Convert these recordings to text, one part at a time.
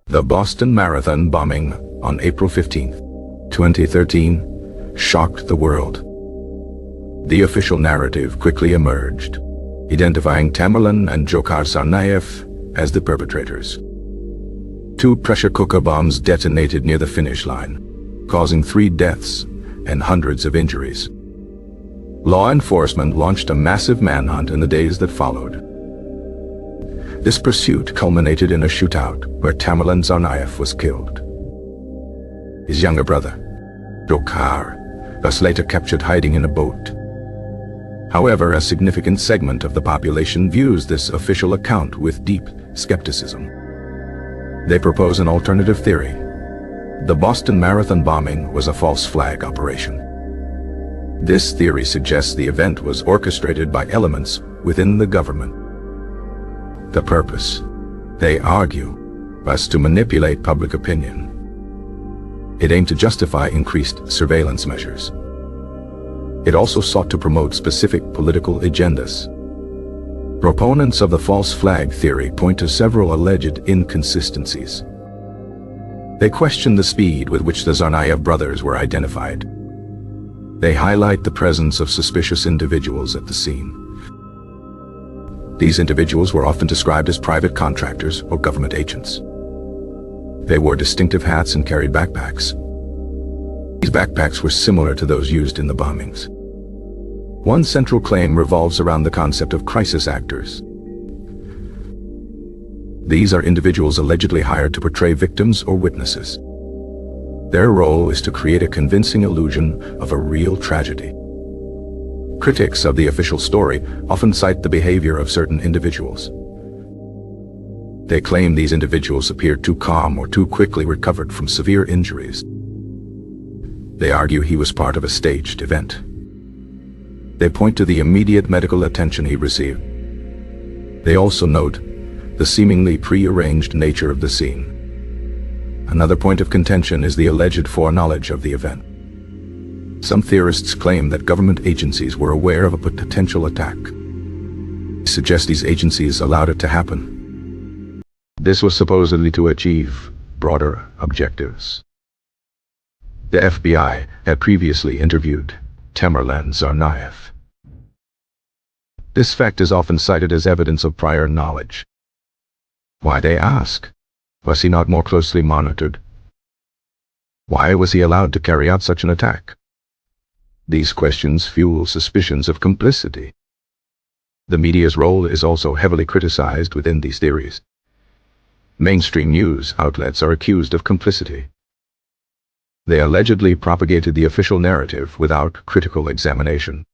The Boston Marathon bombing on April 15, 2013, shocked the world. The official narrative quickly emerged, identifying Tamerlan and Dzhokhar Tsarnaev as the perpetrators. 2 pressure cooker bombs detonated near the finish line, causing 3 deaths and hundreds of injuries. Law enforcement launched a massive manhunt in the days that followed. This pursuit culminated in a shootout where Tamerlan Tsarnaev was killed. His younger brother, Dzhokhar, was later captured hiding in a boat. However, a significant segment of the population views this official account with deep skepticism. They propose an alternative theory. The Boston Marathon bombing was a false flag operation. This theory suggests the event was orchestrated by elements within the government. The purpose, they argue, was to manipulate public opinion. It aimed to justify increased surveillance measures. It also sought to promote specific political agendas. Proponents of the false flag theory point to several alleged inconsistencies. They question the speed with which the Tsarnaev brothers were identified. They highlight the presence of suspicious individuals at the scene. These individuals were often described as private contractors or government agents. They wore distinctive hats and carried backpacks. These backpacks were similar to those used in the bombings. One central claim revolves around the concept of crisis actors. These are individuals allegedly hired to portray victims or witnesses. Their role is to create a convincing illusion of a real tragedy. Critics of the official story often cite the behavior of certain individuals. They claim these individuals appeared too calm or too quickly recovered from severe injuries. They argue he was part of a staged event. They point to the immediate medical attention he received. They also note the seemingly pre-arranged nature of the scene. Another point of contention is the alleged foreknowledge of the event. Some theorists claim that government agencies were aware of a potential attack. They suggest these agencies allowed it to happen. This was supposedly to achieve broader objectives. The FBI had previously interviewed Tamerlan Tsarnaev. This fact is often cited as evidence of prior knowledge. Why, they ask, was he not more closely monitored? Why was he allowed to carry out such an attack? These questions fuel suspicions of complicity. The media's role is also heavily criticized within these theories. Mainstream news outlets are accused of complicity. They allegedly propagated the official narrative without critical examination.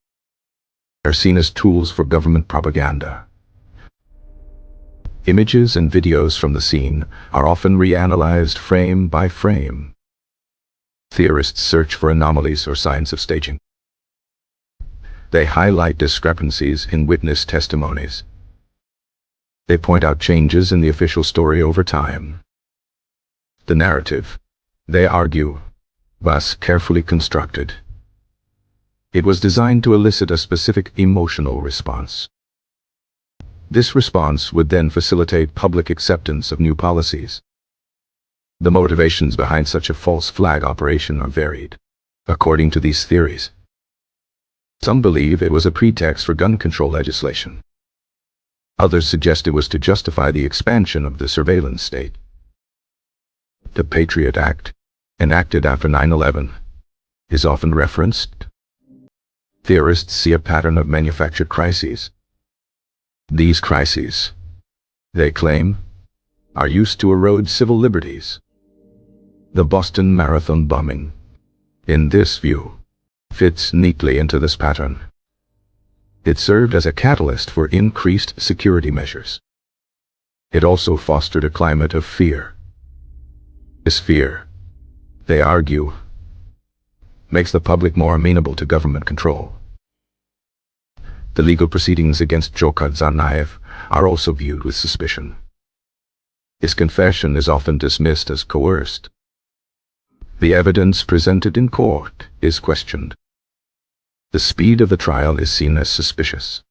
They are seen as tools for government propaganda. Images and videos from the scene are often reanalyzed frame by frame. Theorists search for anomalies or signs of staging. They highlight discrepancies in witness testimonies. They point out changes in the official story over time. The narrative, they argue, was carefully constructed. It was designed to elicit a specific emotional response. This response would then facilitate public acceptance of new policies. The motivations behind such a false flag operation are varied, according to these theories. Some believe it was a pretext for gun control legislation. Others suggest it was to justify the expansion of the surveillance state. The Patriot Act, enacted after 9/11, is often referenced. Theorists see a pattern of manufactured crises. These crises, they claim, are used to erode civil liberties. The Boston Marathon bombing, in this view, fits neatly into this pattern. It served as a catalyst for increased security measures. It also fostered a climate of fear. This fear, they argue, makes the public more amenable to government control. The legal proceedings against Dzhokhar Tsarnaev are also viewed with suspicion. His confession is often dismissed as coerced. The evidence presented in court is questioned. The speed of the trial is seen as suspicious.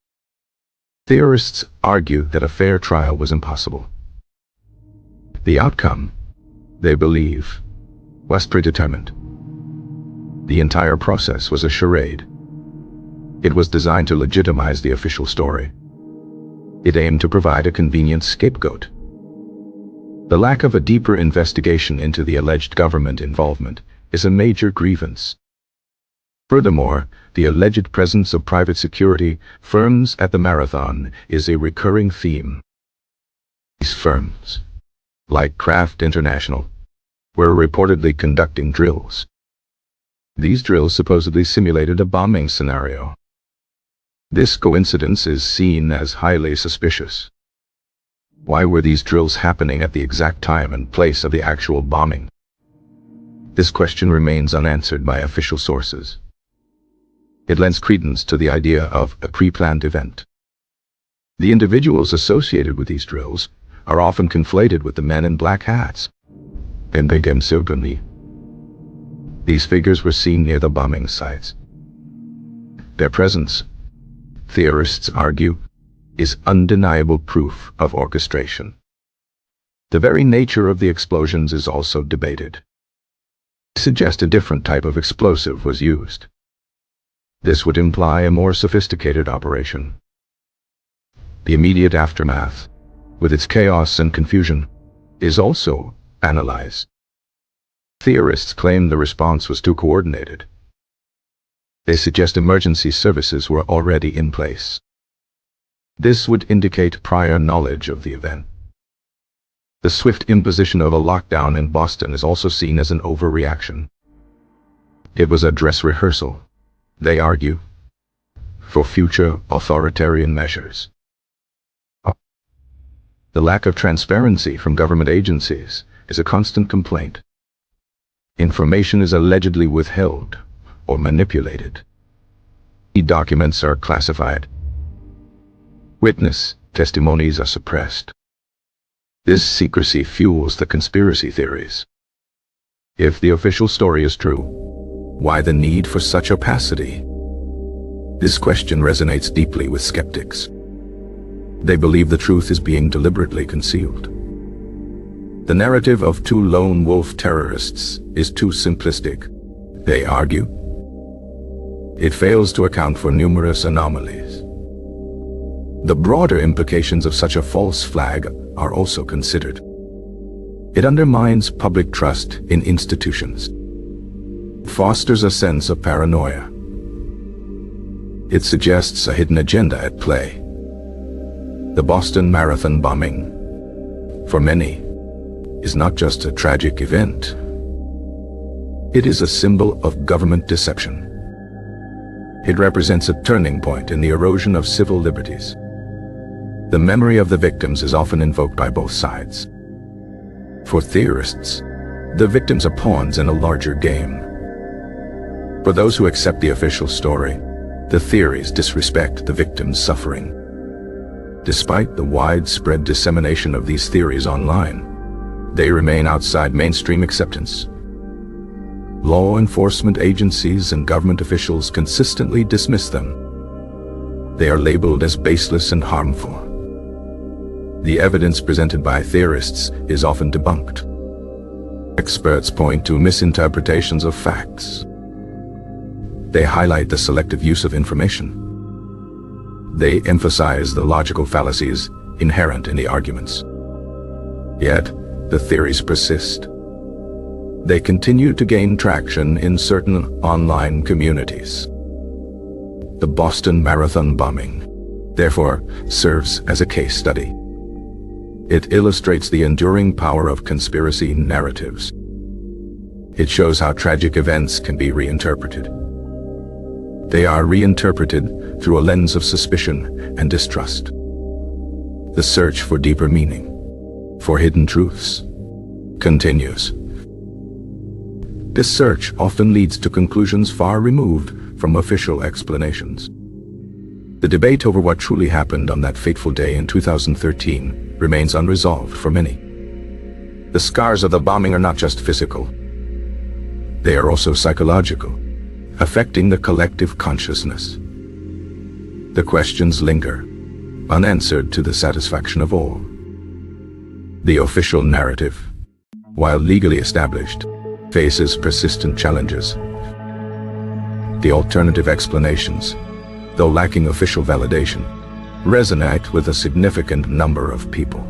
Theorists argue that a fair trial was impossible. The outcome, they believe, was predetermined. The entire process was a charade. It was designed to legitimize the official story. It aimed to provide a convenient scapegoat. The lack of a deeper investigation into the alleged government involvement is a major grievance. Furthermore, the alleged presence of private security firms at the marathon is a recurring theme. These firms, like Kraft International, were reportedly conducting drills. These drills supposedly simulated a bombing scenario. This coincidence is seen as highly suspicious. Why were these drills happening at the exact time and place of the actual bombing? This question remains unanswered by official sources. It lends credence to the idea of a pre-planned event. The individuals associated with these drills are often conflated with the men in black hats. These figures were seen near the bombing sites. Their presence, theorists argue, is undeniable proof of orchestration. The very nature of the explosions is also debated. They suggest a different type of explosive was used. This would imply a more sophisticated operation. The immediate aftermath, with its chaos and confusion, is also analyzed. Theorists claim the response was too coordinated. They suggest emergency services were already in place. This would indicate prior knowledge of the event. The swift imposition of a lockdown in Boston is also seen as an overreaction. It was a dress rehearsal, they argue, for future authoritarian measures. The lack of transparency from government agencies is a constant complaint. Information is allegedly withheld or manipulated. Documents are classified. Witness testimonies are suppressed. This secrecy fuels the conspiracy theories. If the official story is true, why the need for such opacity? This question resonates deeply with skeptics. They believe the truth is being deliberately concealed. The narrative of two lone wolf terrorists is too simplistic, they argue. It fails to account for numerous anomalies. The broader implications of such a false flag are also considered. It undermines public trust in institutions. It fosters a sense of paranoia. It suggests a hidden agenda at play. The Boston Marathon bombing, for many, is not just a tragic event. It is a symbol of government deception. It represents a turning point in the erosion of civil liberties. The memory of the victims is often invoked by both sides. For theorists, the victims are pawns in a larger game. For those who accept the official story, the theories disrespect the victims' suffering. Despite the widespread dissemination of these theories online, they remain outside mainstream acceptance. Law enforcement agencies and government officials consistently dismiss them. They are labeled as baseless and harmful. The evidence presented by theorists is often debunked. Experts point to misinterpretations of facts. They highlight the selective use of information. They emphasize the logical fallacies inherent in the arguments. Yet, the theories persist. They continue to gain traction in certain online communities. The Boston Marathon bombing, therefore, serves as a case study. It illustrates the enduring power of conspiracy narratives. It shows how tragic events can be reinterpreted. They are reinterpreted through a lens of suspicion and distrust. The search for deeper meaning, for hidden truths, continues. This search often leads to conclusions far removed from official explanations. The debate over what truly happened on that fateful day in 2013 remains unresolved for many. The scars of the bombing are not just physical. They are also psychological, affecting the collective consciousness. The questions linger. unanswered to the satisfaction of all. The official narrative, while legally established, faces persistent challenges. The alternative explanations, though lacking official validation, resonate with a significant number of people.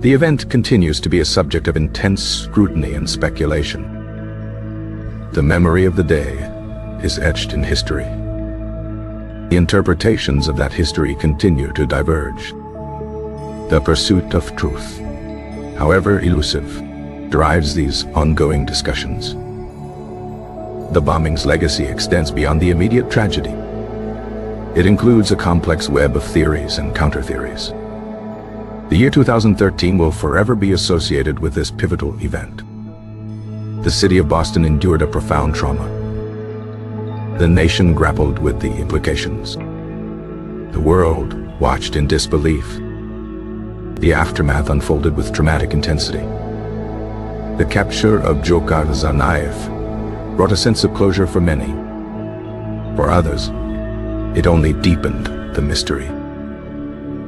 The event continues to be a subject of intense scrutiny and speculation. The memory of the day is etched in history. The interpretations of that history continue to diverge. The pursuit of truth, however elusive, drives these ongoing discussions. The bombing's legacy extends beyond the immediate tragedy. It includes a complex web of theories and counter-theories. The year 2013 will forever be associated with this pivotal event. The city of Boston endured a profound trauma. The nation grappled with the implications. The world watched in disbelief. The aftermath unfolded with dramatic intensity. The capture of Dzhokhar Tsarnaev brought a sense of closure for many. For others, it only deepened the mystery.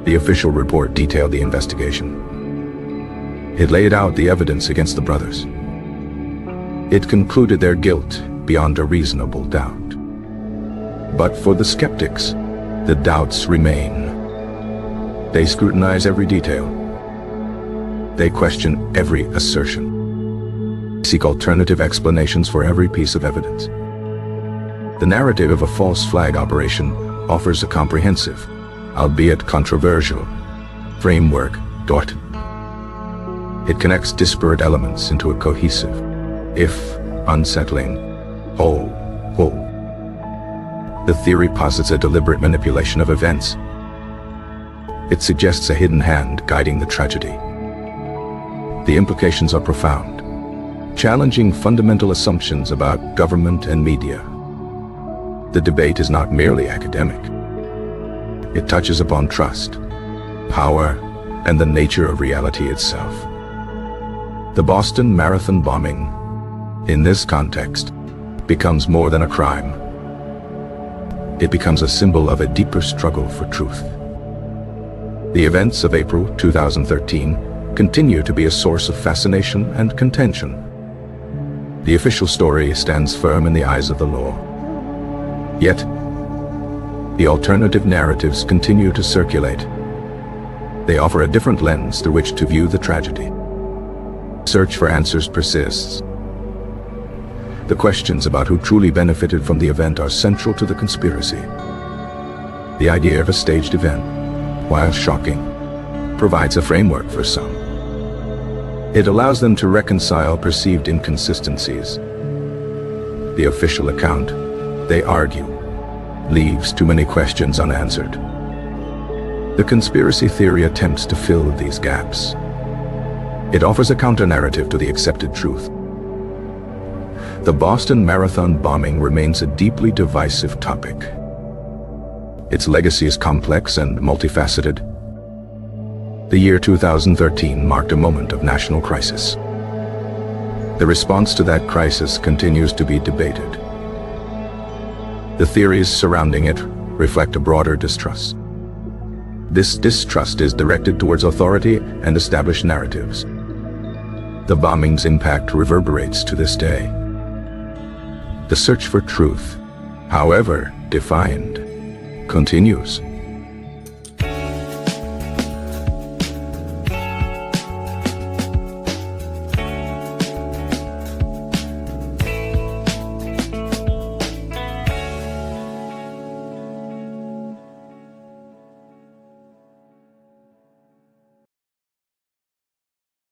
The official report detailed the investigation. It laid out the evidence against the brothers. It concluded their guilt beyond a reasonable doubt. But for the skeptics, the doubts remain. They scrutinize every detail. They question every assertion. Seek alternative explanations for every piece of evidence. The narrative of a false flag operation offers a comprehensive, albeit controversial, framework. It connects disparate elements into a cohesive, if unsettling, whole. The theory posits a deliberate manipulation of events. It suggests a hidden hand guiding the tragedy. The implications are profound, challenging fundamental assumptions about government and media. The debate is not merely academic. It touches upon trust, power, and the nature of reality itself. The Boston Marathon bombing, in this context, becomes more than a crime. It becomes a symbol of a deeper struggle for truth. The events of April 2013 continue to be a source of fascination and contention. The official story stands firm in the eyes of the law. Yet, the alternative narratives continue to circulate. They offer a different lens through which to view the tragedy. Search for answers persists. The questions about who truly benefited from the event are central to the conspiracy. The idea of a staged event, while shocking, provides a framework for some. It allows them to reconcile perceived inconsistencies. The official account, they argue, leaves too many questions unanswered. The conspiracy theory attempts to fill these gaps. It offers a counter-narrative to the accepted truth. The Boston Marathon bombing remains a deeply divisive topic. Its legacy is complex and multifaceted. The year 2013 marked a moment of national crisis. The response to that crisis continues to be debated. The theories surrounding it reflect a broader distrust. This distrust is directed towards authority and established narratives. The bombing's impact reverberates to this day. The search for truth, however defined, continues.